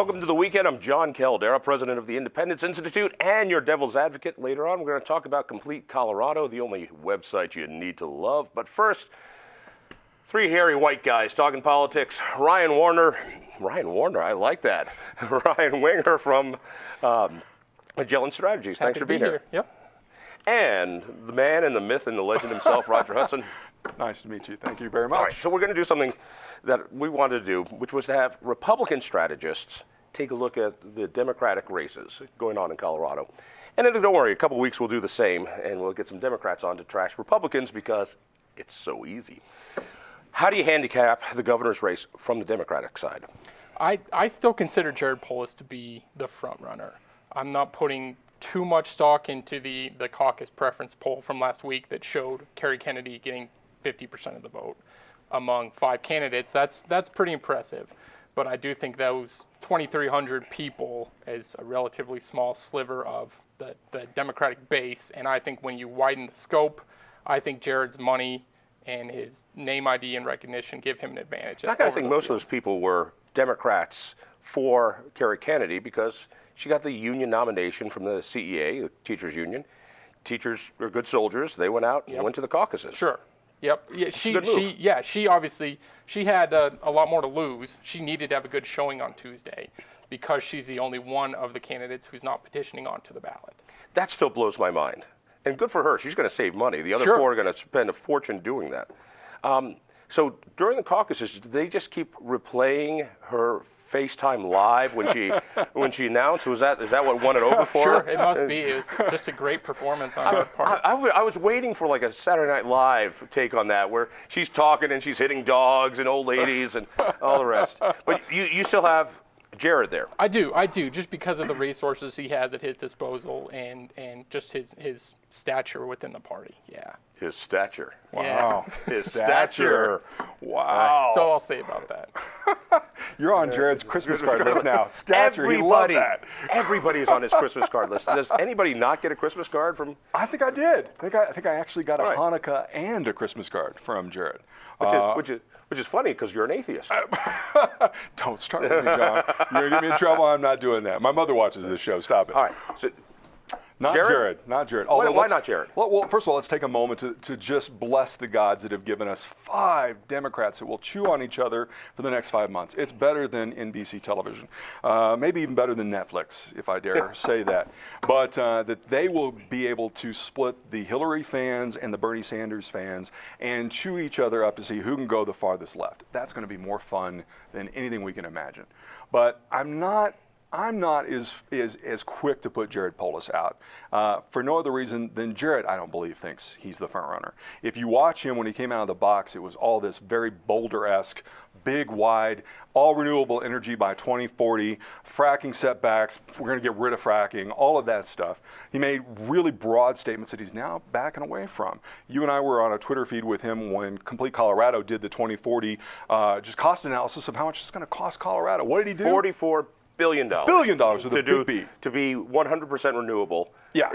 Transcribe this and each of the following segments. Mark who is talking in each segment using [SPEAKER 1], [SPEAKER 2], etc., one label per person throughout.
[SPEAKER 1] Welcome to the weekend. I'm Jon Caldara, president of the Independence Institute and your devil's advocate. Later on, we're going to talk about Complete Colorado, the only website you need to love. But first, three hairy white guys talking politics. Ryan Warner, I like that. Ryan Winger from Magellan Strategists. Thanks for being here.
[SPEAKER 2] Yep.
[SPEAKER 1] And the man and the myth and the legend himself, Roger Hudson.
[SPEAKER 3] Nice to meet you. Thank you very much.
[SPEAKER 1] All right, so we're going to do something that we wanted to do, which was to have Republican strategists take a look at the Democratic races going on in Colorado. And then, don't worry, a couple of weeks we'll do the same, and we'll get some Democrats on to trash Republicans because it's so easy. How do you handicap the governor's race from the Democratic side?
[SPEAKER 2] I still consider Jared Polis to be the front runner. I'm not putting too much stock into the caucus preference poll from last week that showed Kerry Kennedy getting 50% of the vote among 5 candidates. That's pretty impressive. But I do think those 2,300 people is a relatively small sliver of the Democratic base. And I think when you widen the scope, I think Jared's money and his name ID and recognition give him an advantage.
[SPEAKER 1] I kind of think most of those people were Democrats for Kerry Kennedy because she got the union nomination from the CEA, the teachers union. Teachers are good soldiers. They went out and went to the caucuses.
[SPEAKER 2] Sure. Yep. Yeah, she obviously had a lot more to lose. She needed to have a good showing on Tuesday because she's the only one of the candidates who's not petitioning onto the ballot.
[SPEAKER 1] That still blows my mind. And good for her. She's going to save money. The other 4 are going to spend a fortune doing that. So during the caucuses, did they just keep replaying her FaceTime live when she announced? Is that what won it over for her?
[SPEAKER 2] Sure, it must be. It was just a great performance on her part.
[SPEAKER 1] I was waiting for like a Saturday Night Live take on that, where she's talking and she's hitting dogs and old ladies and all the rest. But you still have Jared there.
[SPEAKER 2] I do, just because of the resources he has at his disposal and just his stature within the party. Yeah.
[SPEAKER 1] His stature.
[SPEAKER 3] Wow.
[SPEAKER 1] Yeah. His stature.
[SPEAKER 3] Wow.
[SPEAKER 2] That's all I'll say about that.
[SPEAKER 3] You're on Jared's Christmas card list now. Stature, he loved that.
[SPEAKER 1] Everybody's on his Christmas card list. Does anybody not get a Christmas card from?
[SPEAKER 3] I think I did. I think I actually got a Hanukkah and a Christmas card from Jared.
[SPEAKER 1] Which is funny because you're an atheist.
[SPEAKER 3] Don't start with me, John. You're going to get me in trouble. I'm not doing that. My mother watches this show. Stop it.
[SPEAKER 1] All right. So,
[SPEAKER 3] Not Jared. Not Jared.
[SPEAKER 1] Why not Jared?
[SPEAKER 3] Well, first of all, let's take a moment to just bless the gods that have given us 5 Democrats that will chew on each other for the next 5 months. It's better than NBC television. Maybe even better than Netflix, if I dare say that. But that they will be able to split the Hillary fans and the Bernie Sanders fans and chew each other up to see who can go the farthest left. That's going to be more fun than anything we can imagine. But I'm not as quick to put Jared Polis out for no other reason than Jared, I don't believe, thinks he's the front runner. If you watch him when he came out of the box, it was all this very Boulder-esque, big, wide, all renewable energy by 2040, fracking setbacks, we're going to get rid of fracking, all of that stuff. He made really broad statements that he's now backing away from. You and I were on a Twitter feed with him when Complete Colorado did the 2040 just cost analysis of how much it's going to cost Colorado. What did he do?
[SPEAKER 1] $44 billion.
[SPEAKER 3] Billion dollars with a big B.
[SPEAKER 1] To be 100% renewable.
[SPEAKER 3] Yeah.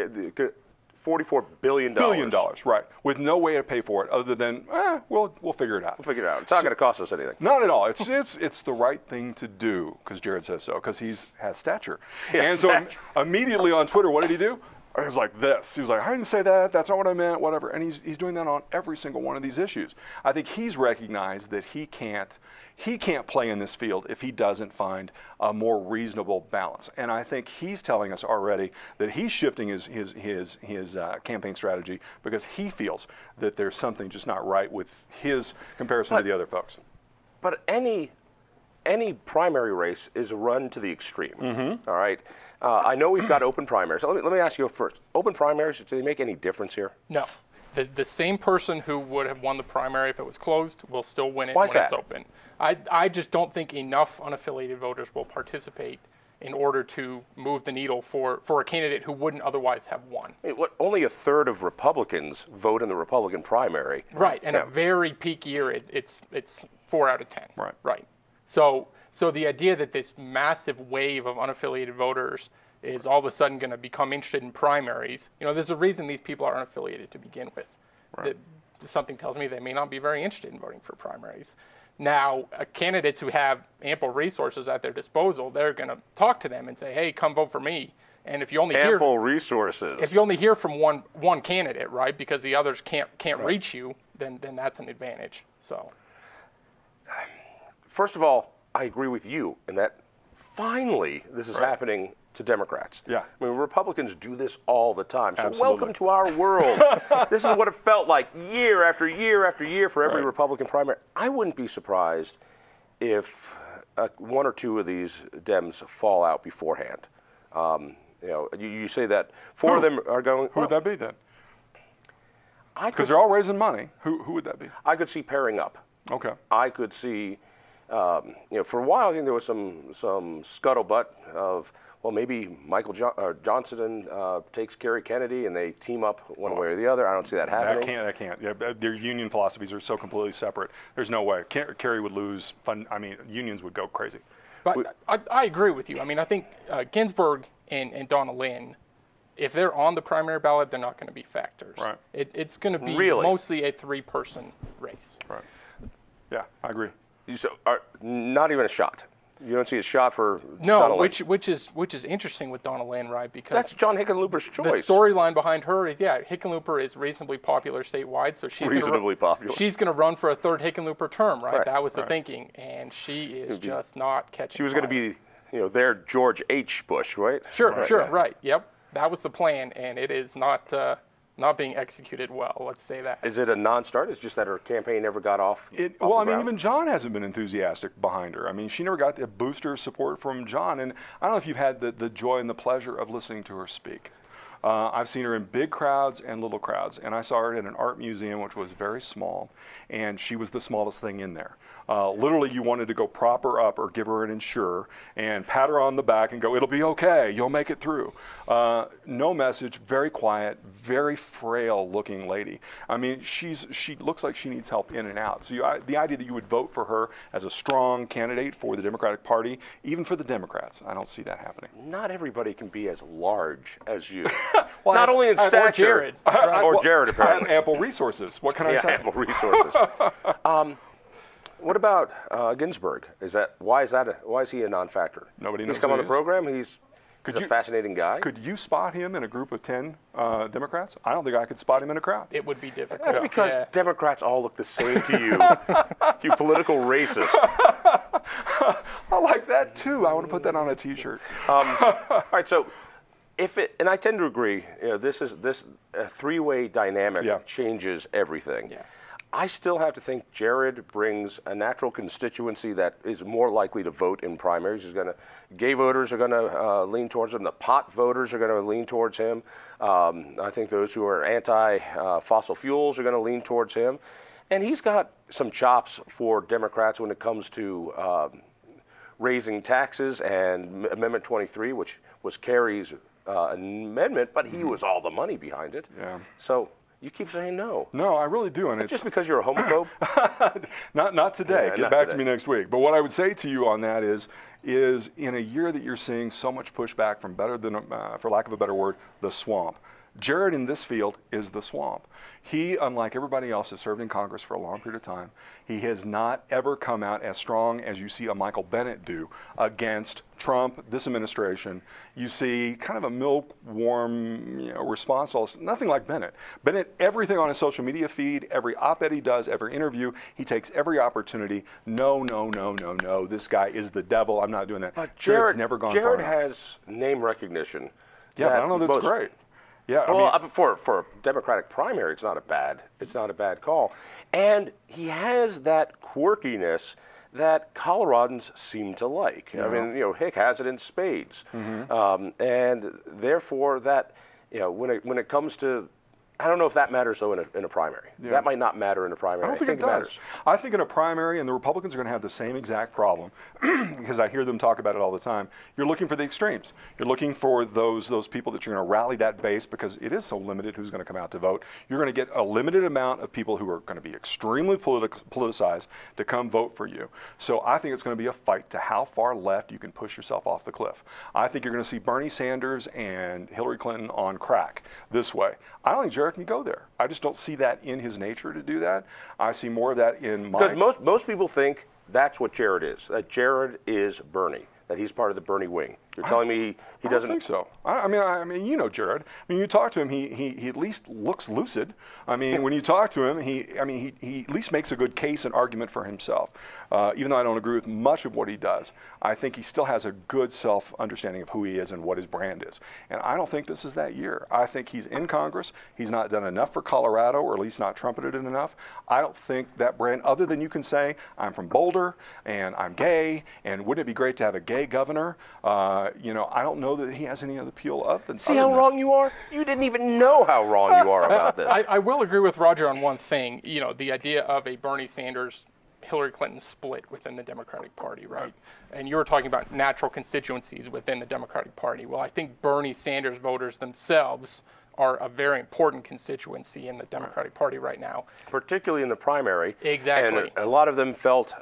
[SPEAKER 1] $44 billion.
[SPEAKER 3] Billion dollars, right. With no way to pay for it other than, we'll figure it out.
[SPEAKER 1] We'll figure it out. It's not going to cost us anything.
[SPEAKER 3] Not at all. It's the right thing to do because Jared says so, because he has stature. And so immediately on Twitter, what did he do? He was like this. He was like, I didn't say that. That's not what I meant, whatever. And he's doing that on every single one of these issues. I think he's recognized that he can't play in this field if he doesn't find a more reasonable balance. And I think he's telling us already that he's shifting his campaign strategy because he feels that there's something just not right with his comparison to the other folks.
[SPEAKER 1] But any primary race is run to the extreme. All right. I know we've got open primaries. Let me ask you first. Open primaries, do they make any difference here?
[SPEAKER 2] No. The same person who would have won the primary if it was closed will still win it when it's open. I just don't think enough unaffiliated voters will participate in order to move the needle for a candidate who wouldn't otherwise have won.
[SPEAKER 1] Only a third of Republicans vote in the Republican primary.
[SPEAKER 2] Right, and a very peak year, it's 4 out of 10.
[SPEAKER 3] Right.
[SPEAKER 2] So the idea that this massive wave of unaffiliated voters is all of a sudden going to become interested in primaries, there's a reason these people are unaffiliated to begin with. Something tells me they may not be very interested in voting for primaries. Now, candidates who have ample resources at their disposal, they're going to talk to them and say, "Hey, come vote for me." And if you only
[SPEAKER 1] ample resources,
[SPEAKER 2] if you only hear from one candidate, right, because the others can't reach you, then that's an advantage. So,
[SPEAKER 1] first of all, I agree with you in that finally this is happening to Democrats.
[SPEAKER 3] Yeah.
[SPEAKER 1] I mean, Republicans do this all the time. So
[SPEAKER 3] Absolutely.
[SPEAKER 1] welcome to our world. This is what it felt like year after year after year for every Republican primary. I wouldn't be surprised if one or two of these Dems fall out beforehand. You say that four of them are going.
[SPEAKER 3] Who would that be then? Because
[SPEAKER 1] Because
[SPEAKER 3] they're all raising money. Who would that be?
[SPEAKER 1] I could see pairing up.
[SPEAKER 3] Okay.
[SPEAKER 1] I could see, for a while, I think there was some scuttlebutt of, well, maybe Johnson takes Kerry Kennedy and they team up one way or the other. I don't see that happening.
[SPEAKER 3] That can't. Yeah, their union philosophies are so completely separate. There's no way. Kerry would lose. Unions would go crazy.
[SPEAKER 2] but I agree with you. I mean, I think Ginsburg and Donna Lynn, if they're on the primary ballot, they're not going to be factors.
[SPEAKER 3] Right.
[SPEAKER 2] It's going to be
[SPEAKER 1] Really?
[SPEAKER 2] mostly a three-person race.
[SPEAKER 3] Right. Yeah, I agree.
[SPEAKER 1] So, not even a shot. You don't see a shot for
[SPEAKER 2] No,
[SPEAKER 1] Donna Lynn.
[SPEAKER 2] which is interesting with Donna Lynn, right? Because
[SPEAKER 1] That's John Hickenlooper's
[SPEAKER 2] the
[SPEAKER 1] choice.
[SPEAKER 2] storyline behind her is, Hickenlooper is reasonably popular statewide, so she's
[SPEAKER 1] Reasonably popular.
[SPEAKER 2] She's going to run for a third Hickenlooper term, right?
[SPEAKER 1] Right,
[SPEAKER 2] That was the thinking, and she is just not catching.
[SPEAKER 1] She was going to be, their George H. Bush, right?
[SPEAKER 2] Sure,
[SPEAKER 1] Right.
[SPEAKER 2] right. Yep, that was the plan, and it is not being executed well. Let's say that.
[SPEAKER 1] Is it a non-start? It's just that her campaign never got off.
[SPEAKER 3] Well,
[SPEAKER 1] the ground?
[SPEAKER 3] even John hasn't been enthusiastic behind her. I mean, she never got the booster support from John. And I don't know if you've had the joy and the pleasure of listening to her speak. I've seen her in big crowds and little crowds. And I saw her at an art museum, which was very small. And she was the smallest thing in there. Literally, you wanted to go prop her up or give her an insurer and pat her on the back and go, "It'll be okay. You'll make it through." No message, very quiet, very frail looking lady. I mean, she looks like she needs help in and out. So the idea that you would vote for her as a strong candidate for the Democratic Party, even for the Democrats, I don't see that happening.
[SPEAKER 1] Not everybody can be as large as you.
[SPEAKER 3] Well,
[SPEAKER 1] Not only in
[SPEAKER 3] or
[SPEAKER 1] stature.
[SPEAKER 2] Jared.
[SPEAKER 1] Or Jared,
[SPEAKER 3] I have
[SPEAKER 1] apparently.
[SPEAKER 3] ample resources. What can I say?
[SPEAKER 1] Ample resources. What about Ginsburg? Why is he a non-factor?
[SPEAKER 3] Nobody knows
[SPEAKER 1] He's come
[SPEAKER 3] who
[SPEAKER 1] on the
[SPEAKER 3] he is.
[SPEAKER 1] program. He's a fascinating guy.
[SPEAKER 3] Could you spot him in a group of 10 Democrats? I don't think I could spot him in a crowd.
[SPEAKER 2] It would be difficult.
[SPEAKER 1] That's because Democrats all look the same to you. You political racist.
[SPEAKER 3] I like that too. I want to put that on a T-shirt.
[SPEAKER 1] All right, so and I tend to agree. This a three-way dynamic changes everything.
[SPEAKER 2] Yes.
[SPEAKER 1] I still have to think Jared brings a natural constituency that is more likely to vote in primaries. Gay voters are going to lean towards him. The pot voters are going to lean towards him. I think those who are anti-fossil fuels are going to lean towards him. And he's got some chops for Democrats when it comes to raising taxes and Amendment 23, which was Kerry's amendment, but he was all the money behind it.
[SPEAKER 3] Yeah.
[SPEAKER 1] So you keep saying no.
[SPEAKER 3] No, I really do, and it's
[SPEAKER 1] Just because you're a homophobe?
[SPEAKER 3] not today.
[SPEAKER 1] Yeah,
[SPEAKER 3] Get
[SPEAKER 1] not
[SPEAKER 3] back to
[SPEAKER 1] today.
[SPEAKER 3] me next week. But what I would say to you on that is in a year that you're seeing so much pushback from for lack of a better word, the swamp. Jared in this field is the swamp. He, unlike everybody else, has served in Congress for a long period of time. He has not ever come out as strong as you see a Michael Bennet do against Trump, this administration. You see kind of a milk-warm response to all this. Nothing like Bennet. Bennet, everything on his social media feed, every op-ed he does, every interview, he takes every opportunity. No, this guy is the devil. I'm not doing that.
[SPEAKER 1] But
[SPEAKER 3] Jared's never gone far
[SPEAKER 1] Jared
[SPEAKER 3] enough.
[SPEAKER 1] has name recognition.
[SPEAKER 3] Yeah, but I don't know that's great. Yeah,
[SPEAKER 1] Well, for a Democratic primary, it's not a bad call, and he has that quirkiness that Coloradans seem to like. I mean, Hick has it in spades, and therefore that when it comes to, I don't know if that matters though in a primary.
[SPEAKER 3] Yeah.
[SPEAKER 1] That might not matter in a primary.
[SPEAKER 3] I don't think it does.
[SPEAKER 1] matters.
[SPEAKER 3] I think in a primary, and the Republicans are going to have the same exact problem, because I hear them talk about it all the time. You're looking for the extremes. You're looking for those people that you're going to rally that base, because it is so limited who's going to come out to vote. You're going to get a limited amount of people who are going to be extremely politicized to come vote for you. So I think it's going to be a fight to how far left you can push yourself off the cliff. I think you're going to see Bernie Sanders and Hillary Clinton on crack this way. I don't think Jared Caldara can go there. I just don't see that in his nature to do that. I see more of that in Mike.
[SPEAKER 1] Because most people think that's what Jared is, that Jared is Bernie, that he's part of the Bernie wing. You're telling me he doesn't?
[SPEAKER 3] I don't think so. I mean, you know Jared. I mean, you talk to him, he at least looks lucid. I mean, when you talk to him, he at least makes a good case and argument for himself. Even though I don't agree with much of what he does, I think he still has a good self-understanding of who he is and what his brand is. And I don't think this is that year. I think he's in Congress. He's not done enough for Colorado, or at least not trumpeted it enough. I don't think that brand, other than you can say, I'm from Boulder, and I'm gay, and wouldn't it be great to have a gay governor? I don't know that he has any other appeal other than.
[SPEAKER 1] See how wrong you are? You didn't even know how wrong you are about this.
[SPEAKER 2] I will agree with Roger on one thing. The idea of a Bernie Sanders Hillary Clinton split within the Democratic Party, right? And you were talking about natural constituencies within the Democratic Party. Well, I think Bernie Sanders voters themselves are a very important constituency in the Democratic Party right now.
[SPEAKER 1] Particularly in the primary.
[SPEAKER 2] Exactly.
[SPEAKER 1] And a lot of them felt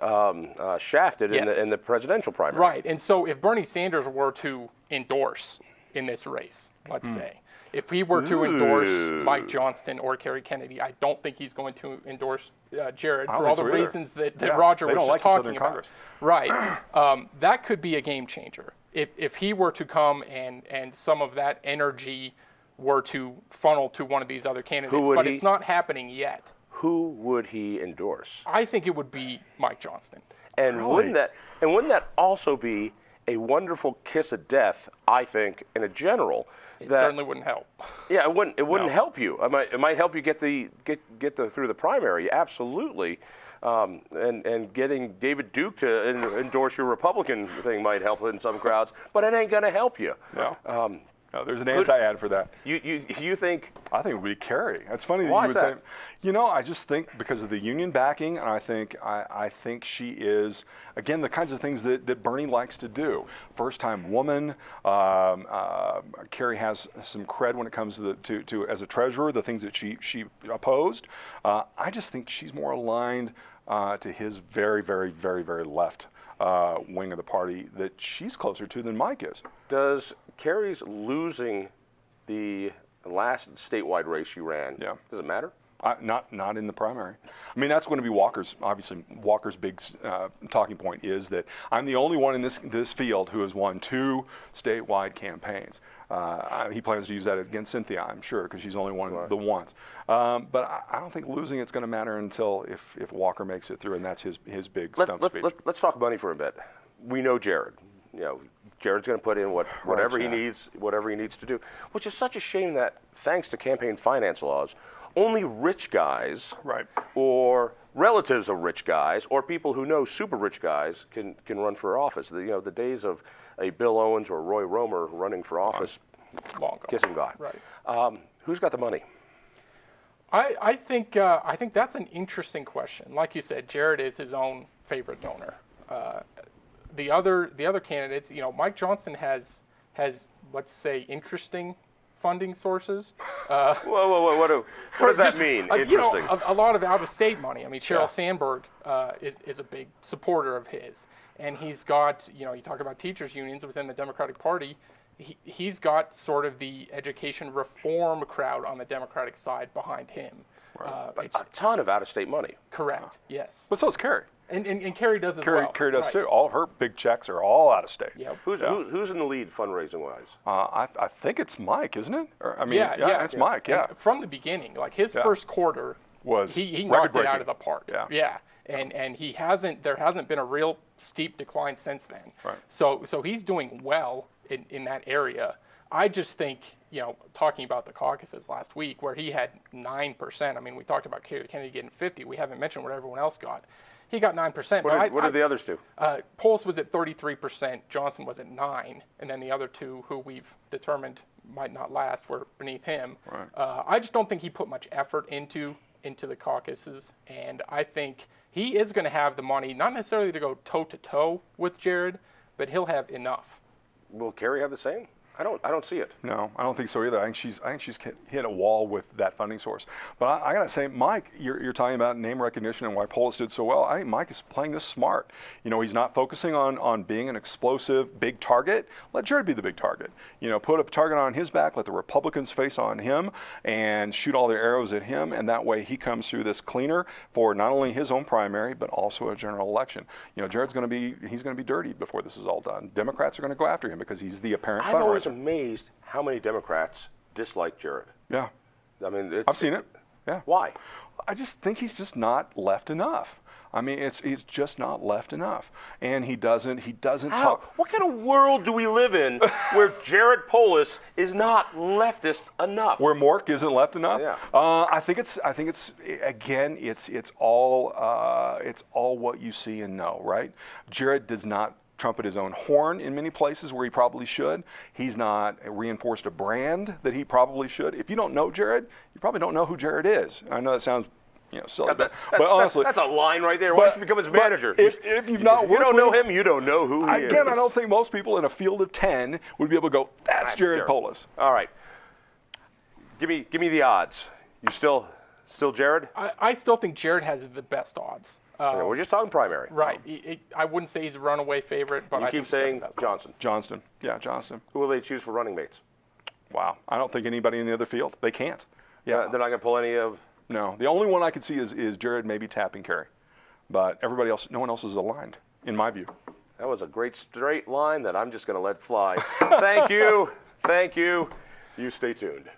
[SPEAKER 1] shafted
[SPEAKER 2] Yes.
[SPEAKER 1] in the presidential primary.
[SPEAKER 2] Right. And so if Bernie Sanders were to endorse in this race, let's say, if he were to endorse Mike Johnston or Kerry Kennedy, I don't think he's going to endorse Jared for all the reasons that Roger was just talking about. Right. That could be a game changer. If he were to come and some of that energy were to funnel to one of these other candidates, but it's not happening yet.
[SPEAKER 1] Who would he endorse?
[SPEAKER 2] I think it would be Mike Johnston.
[SPEAKER 1] And wouldn't that also be a wonderful kiss of death, I think, in a general?
[SPEAKER 2] It certainly wouldn't help.
[SPEAKER 1] Yeah, it wouldn't help you. It might help you get through the primary, absolutely. And getting David Duke to endorse your Republican thing might help in some crowds, but it ain't going to help you.
[SPEAKER 3] No. No, there's an anti-ad for that.
[SPEAKER 1] You think?
[SPEAKER 3] I think it would be Kerry. It's funny that
[SPEAKER 1] Why
[SPEAKER 3] you would
[SPEAKER 1] is that?
[SPEAKER 3] say. I just think because of the union backing, and I think she is, again, the kinds of things that Bernie likes to do. First-time woman. Kerry has some cred when it comes to as a treasurer, the things that she opposed. I just think she's more aligned to his very, very, very, very left wing of the party that she's closer to than Mike is.
[SPEAKER 1] Does Kerry's losing the last statewide race she ran, does it matter?
[SPEAKER 3] Not in the primary. I mean, that's going to be Walker's big talking point is that I'm the only one in this field who has won 2 statewide campaigns. He plans to use that against Cynthia, I'm sure, because she's only won the once. But I don't think losing it's going to matter until if Walker makes it through, and that's his big stump speech.
[SPEAKER 1] Let's talk money for a bit. We know Jared. Jared's going to put in whatever he needs to do, which is such a shame that thanks to campaign finance laws, only rich guys, or relatives of rich guys, or people who know super rich guys can run for office. The days of a Bill Owens or Roy Romer running for office,
[SPEAKER 2] long gone.
[SPEAKER 1] Kiss them God.
[SPEAKER 2] Right.
[SPEAKER 1] Who's got the money?
[SPEAKER 2] I think that's an interesting question. Like you said, Jared is his own favorite donor. The other candidates, Mike Johnston has let's say interesting funding sources.
[SPEAKER 1] Whoa! What does that mean? Interesting.
[SPEAKER 2] A lot of out-of-state money. I mean, Sheryl Sandberg is a big supporter of his, and he's got you talk about teachers unions within the Democratic Party. He's got sort of the education reform crowd on the Democratic side behind him.
[SPEAKER 1] A ton of out-of-state money.
[SPEAKER 2] Correct. Yes.
[SPEAKER 3] But so is Kerry.
[SPEAKER 2] And Kerry does as well.
[SPEAKER 3] Kerry does too. All of her big checks are all out of state.
[SPEAKER 2] Yep.
[SPEAKER 1] Who's in the lead fundraising-wise?
[SPEAKER 3] I think it's Mike, isn't it? It's Mike. Yeah.
[SPEAKER 2] And from the beginning, like his first quarter
[SPEAKER 3] was
[SPEAKER 2] he knocked it out of the park.
[SPEAKER 3] Yeah.
[SPEAKER 2] And there hasn't been a real steep decline since then.
[SPEAKER 3] Right.
[SPEAKER 2] So he's doing well in that area. I just think, talking about the caucuses last week where he had 9%. I mean, we talked about Kerry Kennedy getting 50. We haven't mentioned what everyone else got. He got 9%.
[SPEAKER 1] What did the others do?
[SPEAKER 2] Polis was at 33%. Johnson was at 9%. And then the other two who we've determined might not last were beneath him.
[SPEAKER 3] Right.
[SPEAKER 2] I just don't think he put much effort into the caucuses. And I think he is going to have the money, not necessarily to go toe-to-toe with Jared, but he'll have enough.
[SPEAKER 1] Will Kerry have the same? I don't see it.
[SPEAKER 3] No, I don't think so either. I think she's hit a wall with that funding source. But I gotta say, Mike, you're talking about name recognition and why Polis did so well. I think Mike is playing this smart. You know, he's not focusing on being an explosive big target. Let Jared be the big target. You know, put a target on his back, let the Republicans face on him, and shoot all their arrows at him. And that way, he comes through this cleaner for not only his own primary but also a general election. You know, Jared's going to be dirty before this is all done. Democrats are going to go after him because he's the apparent
[SPEAKER 1] I'm always
[SPEAKER 3] fundraiser.
[SPEAKER 1] amazed how many Democrats dislike Jared.
[SPEAKER 3] Yeah.
[SPEAKER 1] I mean,
[SPEAKER 3] I've seen it. Yeah.
[SPEAKER 1] Why?
[SPEAKER 3] I just think he's just not left enough. I mean, he's just not left enough, and he doesn't talk.
[SPEAKER 1] What kind of world do we live in where Jared Polis is not leftist enough?
[SPEAKER 3] Where Mork isn't left enough.
[SPEAKER 1] Yeah.
[SPEAKER 3] I think it's again, it's all what you see and know, right? Jared does not trumpet his own horn in many places where he probably should. He's not reinforced a brand that he probably should. If you don't know Jared, you probably don't know who Jared is. I know that sounds, you know, silly, but honestly,
[SPEAKER 1] that's a line right there. Why should you become his manager?
[SPEAKER 3] If you've not,
[SPEAKER 1] you don't know him, you don't know who he is.
[SPEAKER 3] Again, I don't think most people in a field of 10 would be able to go, that's Jared Polis.
[SPEAKER 1] All right, give me the odds. You still Jared?
[SPEAKER 2] I still think Jared has the best odds.
[SPEAKER 1] We're just talking primary.
[SPEAKER 2] Right. I wouldn't say he's a runaway favorite, but
[SPEAKER 1] You
[SPEAKER 2] I
[SPEAKER 1] keep
[SPEAKER 2] think he's got
[SPEAKER 1] saying
[SPEAKER 2] the best
[SPEAKER 1] Johnson.
[SPEAKER 2] odds.
[SPEAKER 3] Johnston. Yeah, Johnston.
[SPEAKER 1] Who will they choose for running mates?
[SPEAKER 3] Wow. I don't think anybody in the other field. They can't. Yeah.
[SPEAKER 1] They're not going to pull any of.
[SPEAKER 3] No. The only one I could see is Jared maybe tapping Kerry. But everybody else, no one else is aligned, in my view.
[SPEAKER 1] That was a great straight line that I'm just going to let fly. Thank you. Thank you. You stay tuned.